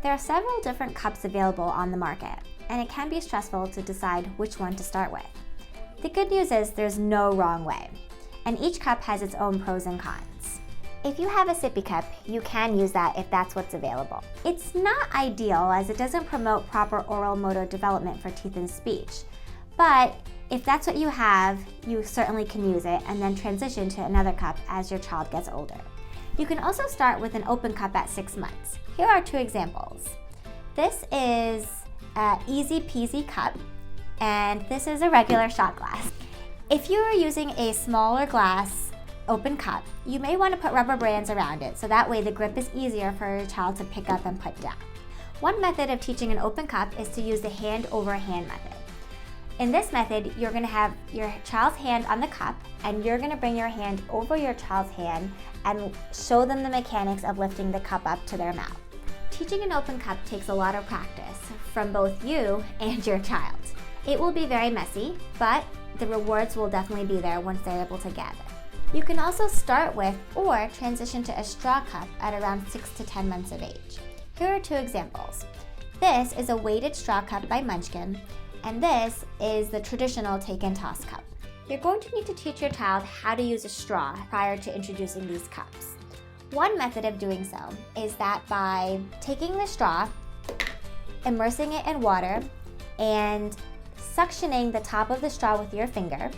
There are several different cups available on the market, and it can be stressful to decide which one to start with. The good news is there's no wrong way, and each cup has its own pros and cons. If you have a sippy cup, you can use that if that's what's available. It's not ideal as it doesn't promote proper oral motor development for teeth and speech, but if that's what you have, you certainly can use it and then transition to another cup as your child gets older. You can also start with an open cup at 6 months. Here are 2 examples. This is an easy peasy cup, and this is a regular shot glass. If you are using a smaller glass open cup, you may want to put rubber bands around it so that way the grip is easier for your child to pick up and put down. One method of teaching an open cup is to use the hand over hand method. In this method, you're going to have your child's hand on the cup and you're going to bring your hand over your child's hand and show them the mechanics of lifting the cup up to their mouth. Teaching an open cup takes a lot of practice from both you and your child. It will be very messy, but the rewards will definitely be there once they're able to gather. You can also start with or transition to a straw cup at around 6 to 10 months of age. Here are 2 examples. This is a weighted straw cup by Munchkin, and this is the traditional take and toss cup. You're going to need to teach your child how to use a straw prior to introducing these cups. One method of doing so is that by taking the straw, immersing it in water, and suctioning the top of the straw with your finger,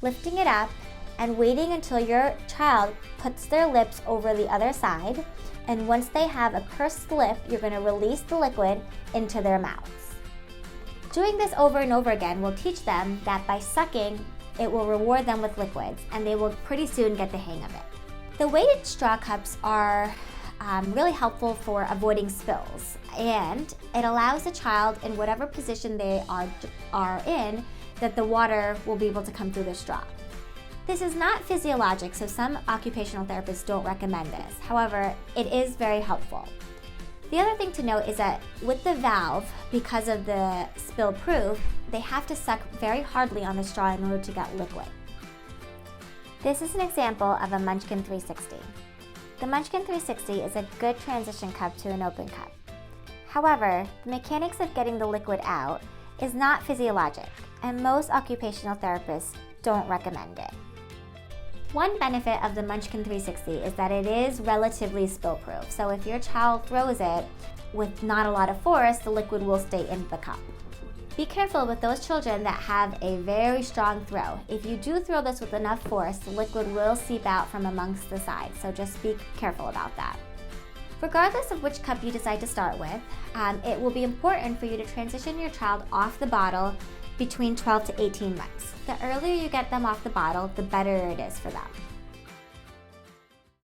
lifting it up, and waiting until your child puts their lips over the other side, and once they have a pursed lip, you're going to release the liquid into their mouths. Doing this over and over again will teach them that by sucking, it will reward them with liquids, and they will pretty soon get the hang of it. The weighted straw cups are really helpful for avoiding spills, and it allows the child in whatever position they are in that the water will be able to come through the straw. This is not physiologic, so some occupational therapists don't recommend this. However, it is very helpful. The other thing to note is that with the valve, because of the spill proof, they have to suck very hardly on the straw in order to get liquid. This is an example of a Munchkin 360. The Munchkin 360 is a good transition cup to an open cup. However, the mechanics of getting the liquid out is not physiologic, and most occupational therapists don't recommend it. One benefit of the Munchkin 360 is that it is relatively spill-proof, so if your child throws it with not a lot of force, the liquid will stay in the cup. Be careful with those children that have a very strong throw. If you do throw this with enough force, the liquid will seep out from amongst the sides, so just be careful about that. Regardless of which cup you decide to start with, it will be important for you to transition your child off the bottle between 12 to 18 months. The earlier you get them off the bottle, the better it is for them.